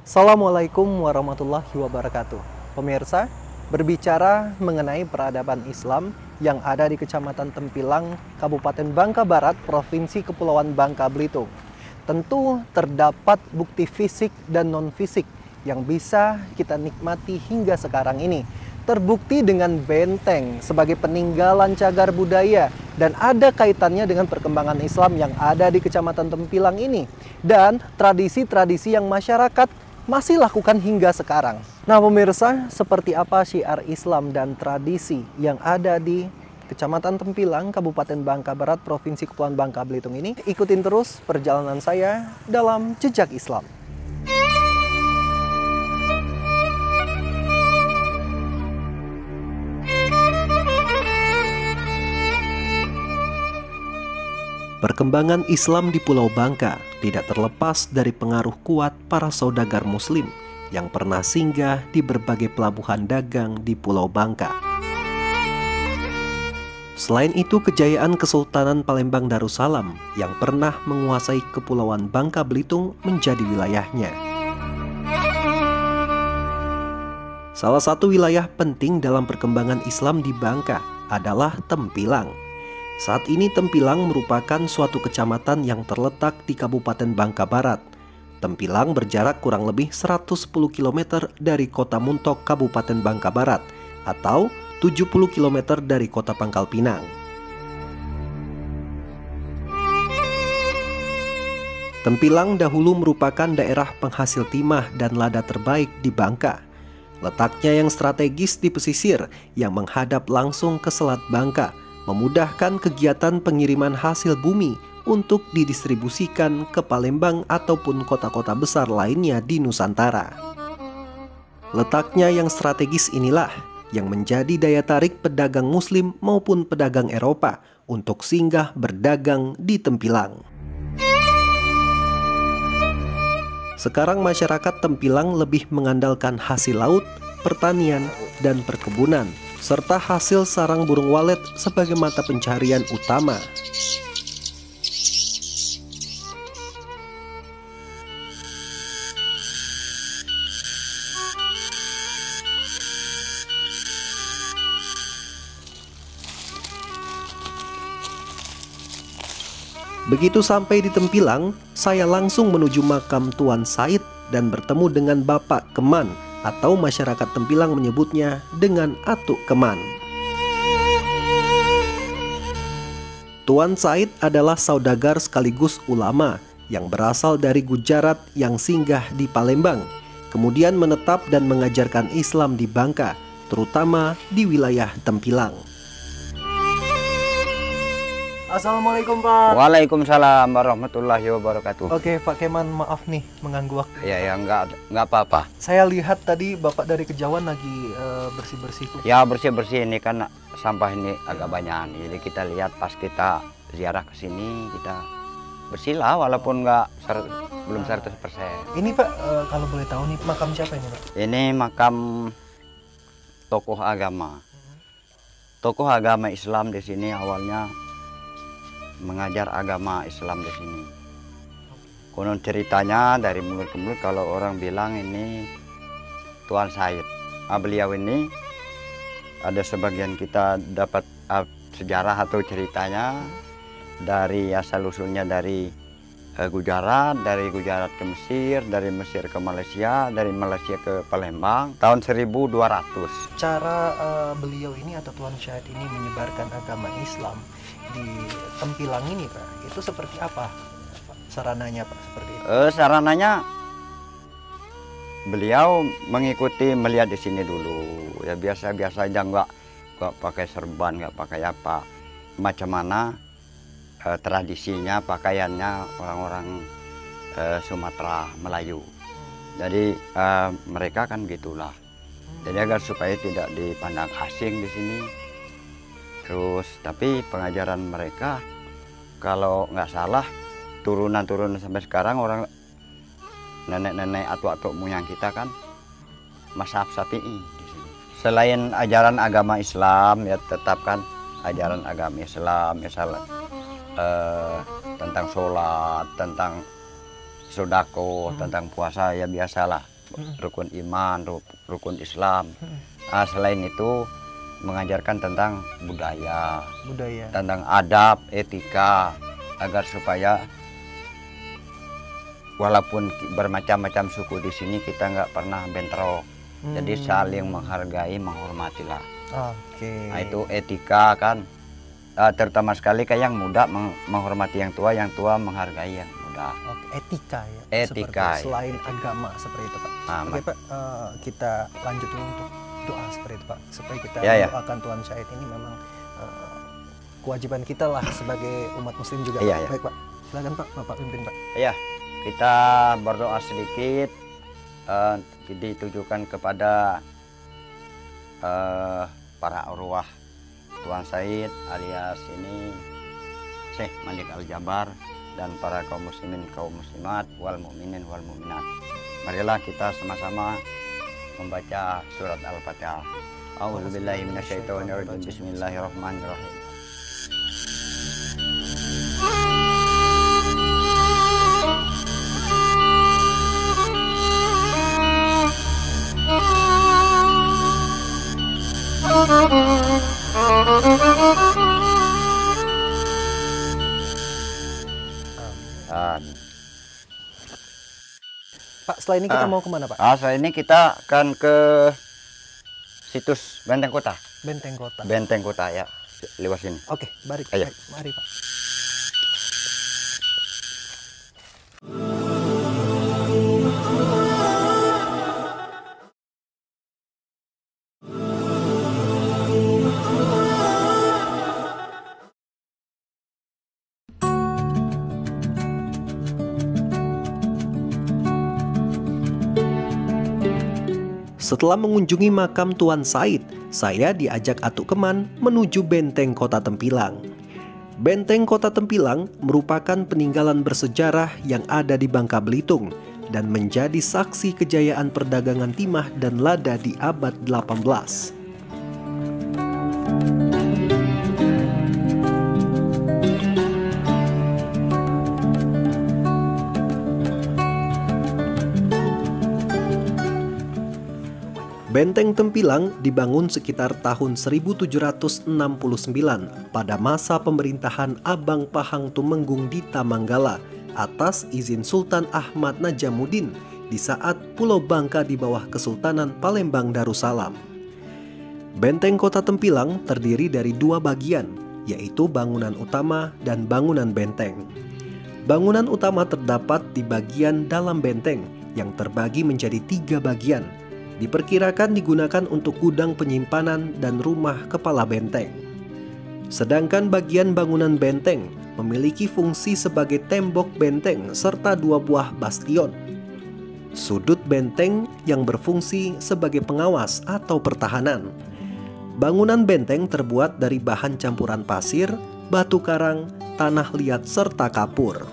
Assalamualaikum warahmatullahi wabarakatuh. Pemirsa, berbicara mengenai peradaban Islam yang ada di Kecamatan Tempilang, Kabupaten Bangka Barat, Provinsi Kepulauan Bangka Belitung. Tentu terdapat bukti fisik dan non-fisik yang bisa kita nikmati hingga sekarang ini. Terbukti dengan benteng sebagai peninggalan cagar budaya dan ada kaitannya dengan perkembangan Islam yang ada di Kecamatan Tempilang ini. Dan tradisi-tradisi yang masyarakat masih lakukan hingga sekarang. Nah pemirsa, seperti apa syiar Islam dan tradisi yang ada di Kecamatan Tempilang, Kabupaten Bangka Barat, Provinsi Kepulauan Bangka Belitung ini? Ikutin terus perjalanan saya dalam Jejak Islam. Perkembangan Islam di Pulau Bangka tidak terlepas dari pengaruh kuat para saudagar Muslim yang pernah singgah di berbagai pelabuhan dagang di Pulau Bangka. Selain itu, kejayaan Kesultanan Palembang Darussalam yang pernah menguasai Kepulauan Bangka Belitung menjadi wilayahnya. Salah satu wilayah penting dalam perkembangan Islam di Bangka adalah Tempilang. Saat ini Tempilang merupakan suatu kecamatan yang terletak di Kabupaten Bangka Barat. Tempilang berjarak kurang lebih 110 km dari Kota Muntok, Kabupaten Bangka Barat, atau 70 km dari Kota Pangkal Pinang. Tempilang dahulu merupakan daerah penghasil timah dan lada terbaik di Bangka. Letaknya yang strategis di pesisir yang menghadap langsung ke Selat Bangka memudahkan kegiatan pengiriman hasil bumi untuk didistribusikan ke Palembang ataupun kota-kota besar lainnya di Nusantara. Letaknya yang strategis inilah yang menjadi daya tarik pedagang Muslim maupun pedagang Eropa untuk singgah berdagang di Tempilang. Sekarang masyarakat Tempilang lebih mengandalkan hasil laut, pertanian, dan perkebunan, serta hasil sarang burung walet sebagai mata pencarian utama. Begitu sampai di Tempilang, saya langsung menuju makam Tuan Said dan bertemu dengan Bapak Keman, atau masyarakat Tempilang menyebutnya dengan Atuk Keman. Tuan Said adalah saudagar sekaligus ulama yang berasal dari Gujarat yang singgah di Palembang, kemudian menetap dan mengajarkan Islam di Bangka, terutama di wilayah Tempilang. Assalamualaikum Pak. Waalaikumsalam warahmatullahi wabarakatuh. Oke Pak Keman, maaf nih mengganggu waktu. Ya nggak apa-apa. Saya lihat tadi Bapak dari Kejauhan lagi bersih-bersih. Ya bersih-bersih, ini kan sampah ini agak banyak. Jadi kita lihat pas kita ziarah ke sini kita bersihlah walaupun belum 100%. Ini Pak, kalau boleh tahu nih makam siapa ini Pak? Ini makam tokoh agama. Tokoh agama Islam di sini awalnya mengajar agama Islam di sini. Konon ceritanya dari mulut ke mulut kalau orang bilang ini Tuan Said. Beliau ini ada sebagian kita dapat sejarah atau ceritanya dari asal usulnya dari Gujarat, dari Gujarat ke Mesir, dari Mesir ke Malaysia, dari Malaysia ke Palembang tahun 1200. Cara beliau ini atau Tuan Said ini menyebarkan agama Islam di Tempilang ini Pak, itu seperti apa sarananya Pak? Seperti itu? Sarananya beliau mengikuti, melihat di sini dulu ya, biasa-biasa aja, nggak pakai serban, nggak pakai apa, macam mana tradisinya, pakaiannya orang-orang Sumatera Melayu. Jadi mereka kan gitulah, jadi agar supaya tidak dipandang asing di sini. Terus tapi pengajaran mereka kalau nggak salah turunan-turunan sampai sekarang, orang nenek-nenek atuk-atuk moyang kita kan mazhab Syafi'i di sini. Selain ajaran agama Islam ya tetapkan ajaran agama Islam, misalnya tentang sholat, tentang sodako, tentang puasa, ya biasalah rukun iman, rukun Islam. Selain itu mengajarkan tentang budaya, tentang adab, etika, agar supaya walaupun bermacam-macam suku di sini kita nggak pernah bentrok. Jadi saling menghargai, menghormatilah. Nah, itu etika kan. Terutama sekali kayak yang muda menghormati yang tua menghargai yang muda. Etika ya. Etika. Selain agama seperti itu Pak. Oke Pak, kita lanjut dulu untuk doa seperti itu Pak, supaya kita mendoakan Tuan Syahid ini memang kewajiban kita lah sebagai umat Muslim juga. Baik Pak, silakan Pak, Bapak pimpin Pak. Iya, kita berdoa sedikit ditujukan kepada para arwah Tuan Syahid alias ini Syekh Malik Al-Jabar dan para kaum muslimin kaum muslimat wal mukminin wal mukminat. Marilah kita sama-sama membaca surat Al-Fatihah. A'udzubillahi minasyaitonirrajim. Bismillahirrahmanirrahim. Pak, setelah ini kita mau kemana Pak? Setelah ini kita akan ke situs Benteng Kota. Benteng Kota. Benteng Kota ya, lewat sini. Oke, baik, mari Pak. Setelah mengunjungi makam Tuan Syahid, saya diajak Atuk Keman menuju Benteng Kota Tempilang. Benteng Kota Tempilang merupakan peninggalan bersejarah yang ada di Bangka Belitung dan menjadi saksi kejayaan perdagangan timah dan lada di abad 18. Benteng Tempilang dibangun sekitar tahun 1769 pada masa pemerintahan Abang Pahang Tumenggung di Tamanggala atas izin Sultan Ahmad Najamuddin di saat Pulau Bangka di bawah Kesultanan Palembang Darussalam. Benteng Kota Tempilang terdiri dari dua bagian, yaitu bangunan utama dan bangunan benteng. Bangunan utama terdapat di bagian dalam benteng yang terbagi menjadi 3 bagian. Diperkirakan digunakan untuk gudang penyimpanan dan rumah kepala benteng. Sedangkan bagian bangunan benteng memiliki fungsi sebagai tembok benteng serta 2 buah bastion. Sudut benteng yang berfungsi sebagai pengawas atau pertahanan. Bangunan benteng terbuat dari bahan campuran pasir, batu karang, tanah liat serta kapur.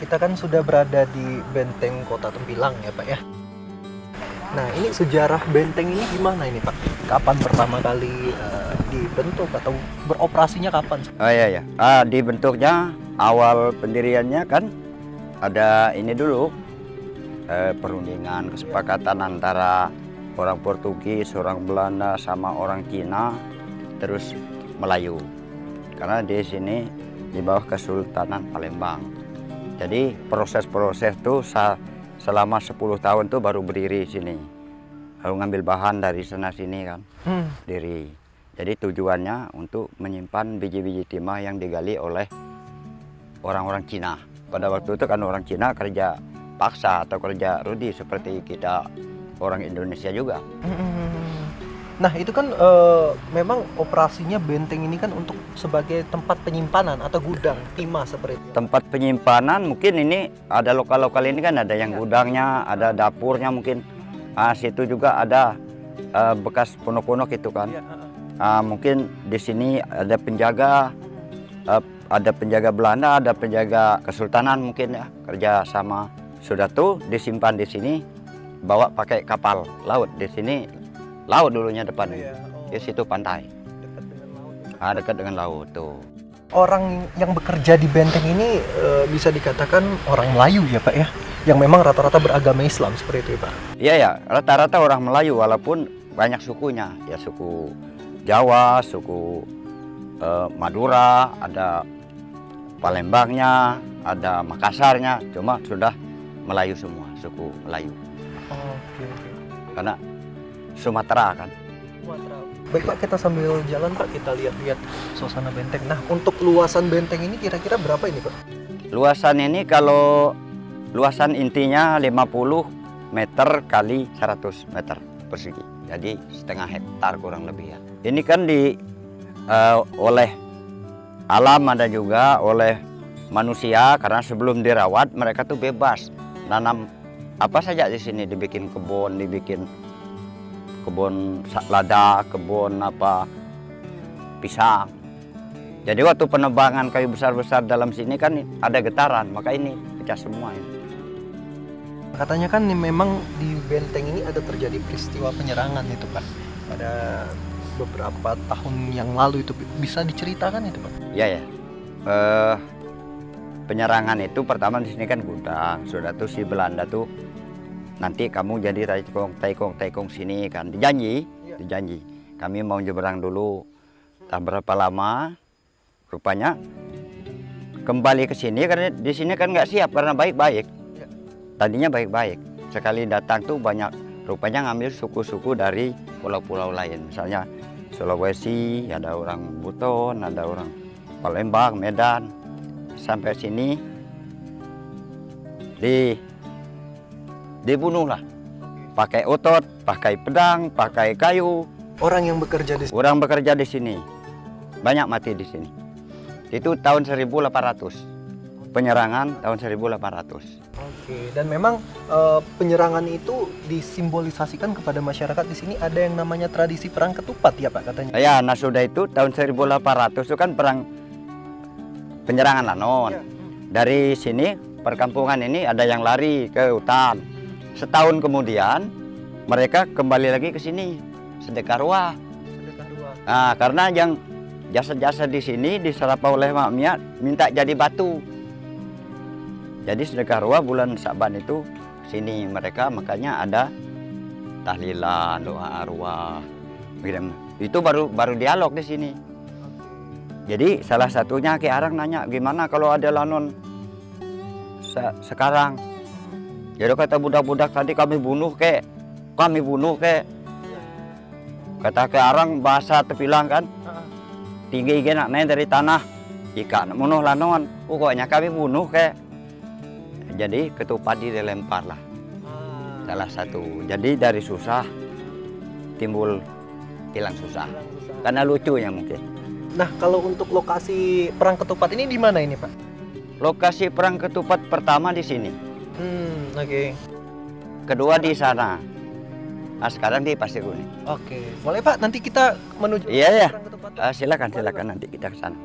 Kita kan sudah berada di Benteng Kota Tempilang ya Pak ya. Nah, ini sejarah benteng ini gimana ini Pak? Kapan pertama kali dibentuk atau beroperasinya kapan? Iya. Dibentuknya awal pendiriannya kan ada ini dulu perundingan kesepakatan antara orang Portugis, orang Belanda sama orang Cina terus Melayu. Karena di sini di bawah Kesultanan Palembang. Jadi proses-proses tuh selama 10 tahun tuh baru berdiri sini. Lalu ngambil bahan dari sana sini kan, diri. Jadi tujuannya untuk menyimpan biji-biji timah yang digali oleh orang-orang Cina. Pada waktu itu kan orang Cina kerja paksa atau kerja rudi seperti kita orang Indonesia juga. Nah itu kan memang operasinya benteng ini kan untuk sebagai tempat penyimpanan atau gudang timah seperti itu. Tempat penyimpanan mungkin ini ada lokal-lokal ini kan ada yang gudangnya, ada dapurnya mungkin. Situ juga ada bekas ponok-ponok itu kan. Mungkin di sini ada penjaga Belanda, ada penjaga Kesultanan mungkin ya kerja sama. Sudah tuh disimpan di sini, bawa pakai kapal laut di sini. Laut dulunya depan, di situ pantai. Dekat dengan laut. Dekat dengan laut tuh. orang yang bekerja di benteng ini bisa dikatakan orang Melayu ya Pak ya? Yang memang rata-rata beragama Islam seperti itu ya Pak? Iya ya, rata-rata orang Melayu walaupun banyak sukunya. Ya suku Jawa, suku Madura, ada Palembangnya, ada Makassarnya, cuma sudah Melayu semua, suku Melayu. Oke. Karena Sumatera kan. Baik Pak, kita sambil jalan Pak, kita lihat-lihat suasana benteng. Nah, untuk luasan benteng ini kira-kira berapa ini Pak? Luasan ini kalau luasan intinya 50 meter kali 100 meter persegi. Jadi setengah hektar kurang lebih ya. Ini kan oleh alam, ada juga oleh manusia, karena sebelum dirawat mereka tuh bebas nanam apa saja di sini, dibikin kebun lada, kebun pisang. Jadi waktu penebangan kayu besar-besar dalam sini kan ada getaran, maka ini pecah semua ini. Katanya kan memang di benteng ini ada terjadi peristiwa penyerangan itu Pak. Pada beberapa tahun yang lalu itu, bisa diceritakan itu Pak? Iya ya. Penyerangan itu pertama di sini kan gudang. Sudah tuh si Belanda tuh, nanti kamu jadi taikong sini kan, dijanji. Kami mau nyeberang dulu. Tak berapa lama, rupanya kembali ke sini karena di sini kan nggak siap karena baik-baik. Tadinya baik-baik. Sekali datang tuh banyak, rupanya ngambil suku-suku dari pulau-pulau lain. Misalnya Sulawesi, ada orang Buton, ada orang Palembang, Medan. Sampai sini dibunuhlah. Pakai otot, pakai pedang, pakai kayu. Orang yang bekerja di sini? Orang bekerja di sini. Banyak mati di sini. Itu tahun 1800. Penyerangan tahun 1800. Oke, dan memang penyerangan itu disimbolisasikan kepada masyarakat di sini, ada yang namanya tradisi perang ketupat ya Pak katanya? Ya, nah sudah itu tahun 1800 itu kan perang penyerangan Lanon. Ya. Dari sini perkampungan ini ada yang lari ke hutan. Setahun kemudian mereka kembali lagi ke sini, Sedekarwa. Nah, karena yang jasa-jasa di sini diserap oleh makmia minta jadi batu. Jadi Sedekarwa bulan Saban itu sini mereka, makanya ada tahlilan, doa arwah. Itu baru dialog di sini. Jadi salah satunya Ki Arang nanya, gimana kalau ada Lanon sekarang? Jadi kata budak-budak tadi kami bunuh kek. Kata Ki Arang bahasa Tepilang kan, tinggi nak naik dari tanah. Jika bunuh Lanon, pokoknya kami bunuh kek. Jadi ketupat dilempar lah. Salah satu. Jadi dari susah timbul hilang susah. Karena lucunya mungkin. Nah, kalau untuk lokasi perang ketupat ini di mana ini, Pak? Lokasi perang ketupat pertama di sini. Oke. Kedua di sana. Nah, sekarang di Pasir Kuning. Oke. Boleh, Pak, nanti kita menuju iya, perang ketupat. Silakan nanti kita ke sana.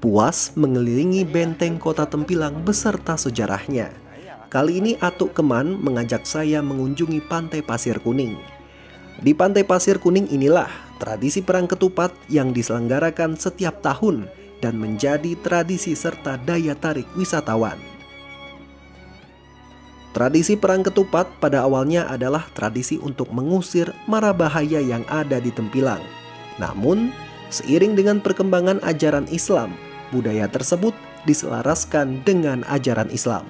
Puas mengelilingi benteng kota Tempilang beserta sejarahnya. Kali ini Atuk Keman mengajak saya mengunjungi Pantai Pasir Kuning. Di Pantai Pasir Kuning inilah tradisi perang ketupat yang diselenggarakan setiap tahun dan menjadi tradisi serta daya tarik wisatawan. Tradisi perang ketupat pada awalnya adalah tradisi untuk mengusir mara bahaya yang ada di Tempilang. Namun, seiring dengan perkembangan ajaran Islam, budaya tersebut diselaraskan dengan ajaran Islam.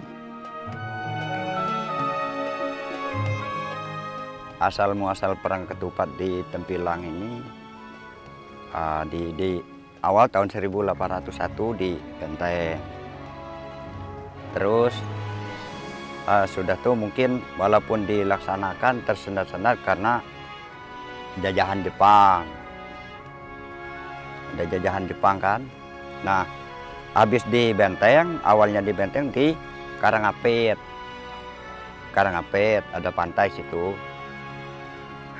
Asal muasal perang ketupat di Tempilang ini di awal tahun 1801 di Benteng. Terus sudah tuh mungkin walaupun dilaksanakan tersendat-sendat karena jajahan Jepang. Ada jajahan Jepang kan. Nah, habis di benteng, awalnya di benteng di Karangapit. Karangapit, ada pantai situ.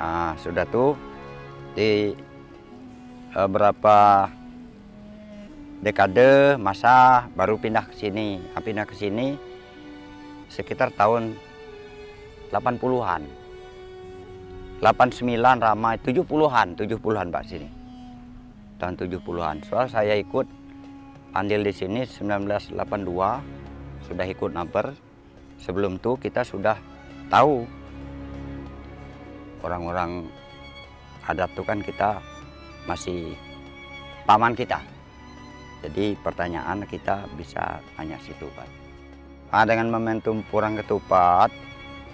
Nah, sudah tuh di berapa dekade masa baru pindah ke sini. Nah, pindah ke sini sekitar tahun 80-an. 89 ramai 70-an Pak sini. Tahun 70-an. Soal saya ikut andil di sini 1982 sudah ikut naper. Sebelum itu kita sudah tahu orang-orang adat itu kan kita masih paman kita. Jadi pertanyaan kita bisa tanya situ Pak. Nah, dengan momentum Purang Ketupat,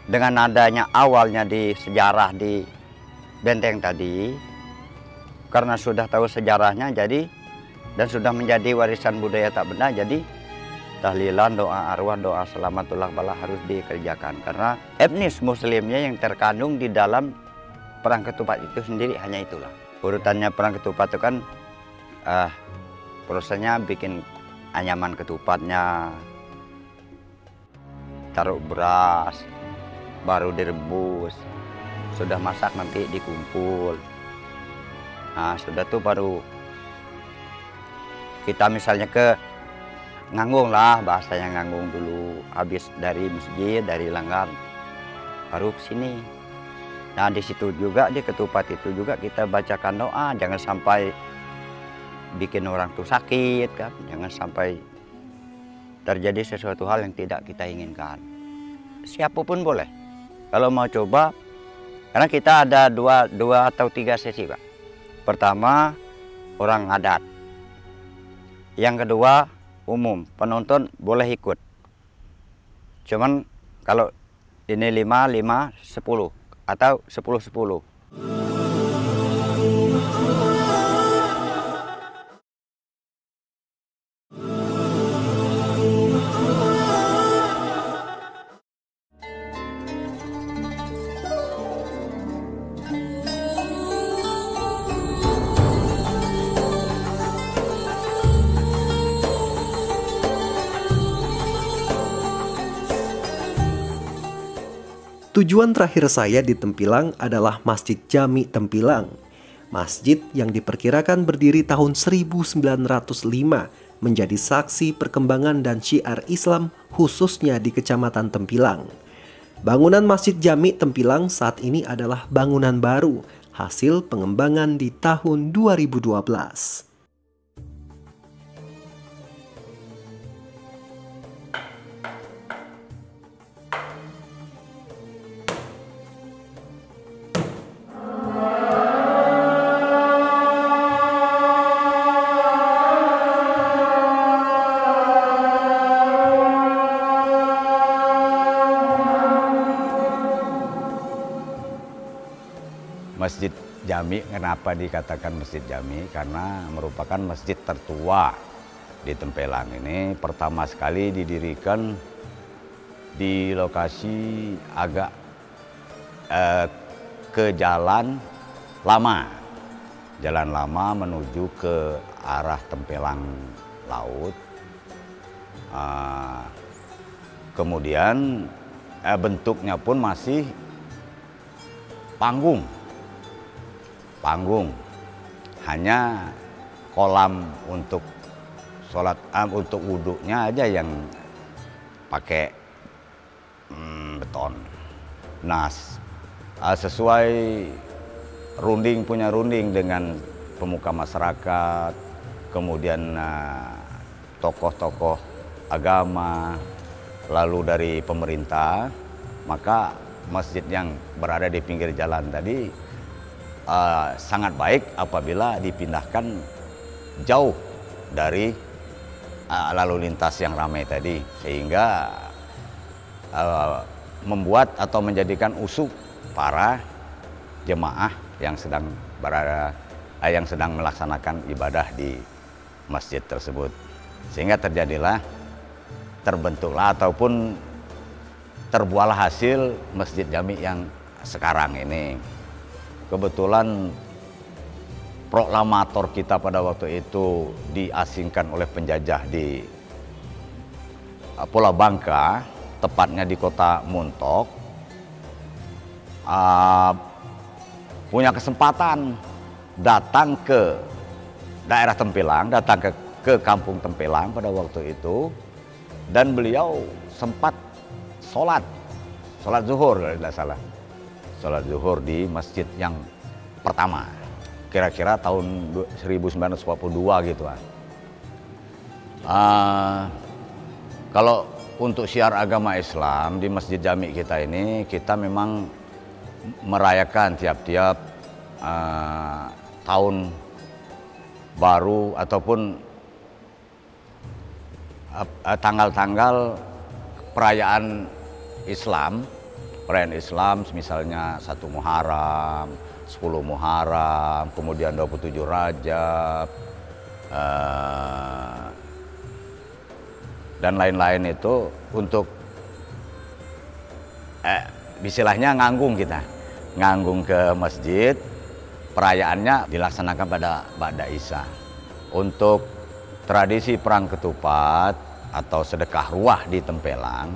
dengan adanya awalnya di sejarah di benteng tadi, karena sudah tahu sejarahnya jadi dan sudah menjadi warisan budaya tak benda, jadi tahlilan, doa arwah, doa selamatullah bala harus dikerjakan karena etnis muslimnya yang terkandung di dalam Perang Ketupat itu sendiri hanya itulah. Urutannya Perang Ketupat itu kan prosesnya bikin anyaman ketupatnya, taruh beras, baru direbus, sudah masak nanti dikumpul. Nah, sudah tuh baru kita misalnya ke Nganggung lah, bahasanya Nganggung dulu. Habis dari masjid, dari langgar, baru ke sini. Nah, di situ juga, di ketupat itu juga kita bacakan doa. Jangan sampai bikin orang tuh sakit, kan. Jangan sampai terjadi sesuatu hal yang tidak kita inginkan. Siapapun boleh. Kalau mau coba, karena kita ada dua atau tiga sesi, Pak. Pertama, orang adat. Yang kedua, umum, penonton boleh ikut. Cuman kalau ini 5, 10 atau 10. Tujuan terakhir saya di Tempilang adalah Masjid Jami Tempilang. Masjid yang diperkirakan berdiri tahun 1905 menjadi saksi perkembangan dan syiar Islam khususnya di Kecamatan Tempilang. Bangunan Masjid Jami Tempilang saat ini adalah bangunan baru, hasil pengembangan di tahun 2012. Masjid Jami, kenapa dikatakan Masjid Jami? Karena merupakan masjid tertua di Tempelang ini. Pertama sekali didirikan di lokasi agak ke jalan lama. Jalan lama menuju ke arah Tempelang Laut. Kemudian bentuknya pun masih panggung, hanya kolam untuk sholat, untuk wudhunya aja yang pakai beton. Nah, sesuai punya runding dengan pemuka masyarakat, kemudian tokoh-tokoh agama, lalu dari pemerintah, maka masjid yang berada di pinggir jalan tadi sangat baik apabila dipindahkan jauh dari lalu lintas yang ramai tadi, sehingga membuat atau menjadikan usuk para jemaah yang sedang melaksanakan ibadah di masjid tersebut, sehingga terjadilah terbentuklah ataupun terbuahlah hasil Masjid Jami yang sekarang ini. Kebetulan proklamator kita pada waktu itu diasingkan oleh penjajah di Pulau Bangka, tepatnya di kota Muntok, punya kesempatan datang ke daerah Tempelang, datang ke kampung Tempelang pada waktu itu, dan beliau sempat sholat zuhur kalau tidak salah, sholat zuhur di masjid yang pertama, kira-kira tahun 1942 gitu. Kalau untuk syiar agama Islam di Masjid Jami kita ini, kita memang merayakan tiap-tiap tahun baru ataupun tanggal-tanggal perayaan Islam, misalnya 1 Muharram, 10 Muharram, kemudian 27 Rajab, dan lain-lain itu untuk istilahnya nganggung ke masjid. Perayaannya dilaksanakan pada Ba'da Isya. Untuk tradisi perang ketupat atau sedekah ruah di Tempelang,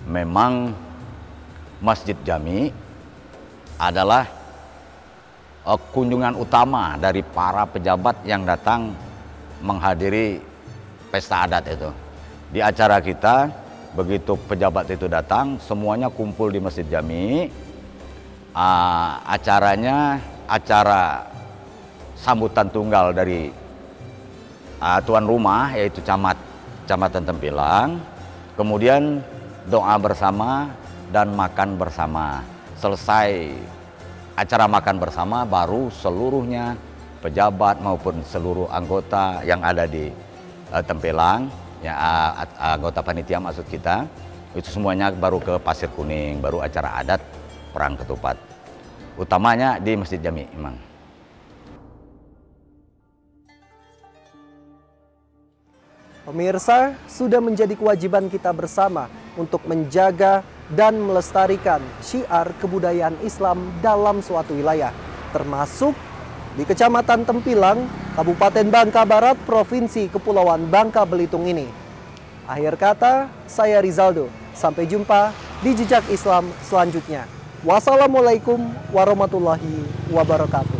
memang Masjid Jami adalah kunjungan utama dari para pejabat yang datang menghadiri pesta adat itu. Di acara kita, begitu pejabat itu datang, semuanya kumpul di Masjid Jami. Acara sambutan tunggal dari tuan rumah, yaitu Kecamatan Tempelang, kemudian doa bersama dan makan bersama. Selesai acara makan bersama, baru seluruhnya pejabat maupun seluruh anggota yang ada di Tempelang, ya, anggota panitia maksud kita, itu semuanya baru ke Pasir Kuning, baru acara adat perang ketupat. Utamanya di Masjid Jami memang. Pemirsa, sudah menjadi kewajiban kita bersama untuk menjaga dan melestarikan syiar kebudayaan Islam dalam suatu wilayah, termasuk di Kecamatan Tempilang, Kabupaten Bangka Barat, Provinsi Kepulauan Bangka Belitung ini. Akhir kata, saya Rizaldo. Sampai jumpa di Jejak Islam selanjutnya. Wassalamualaikum warahmatullahi wabarakatuh.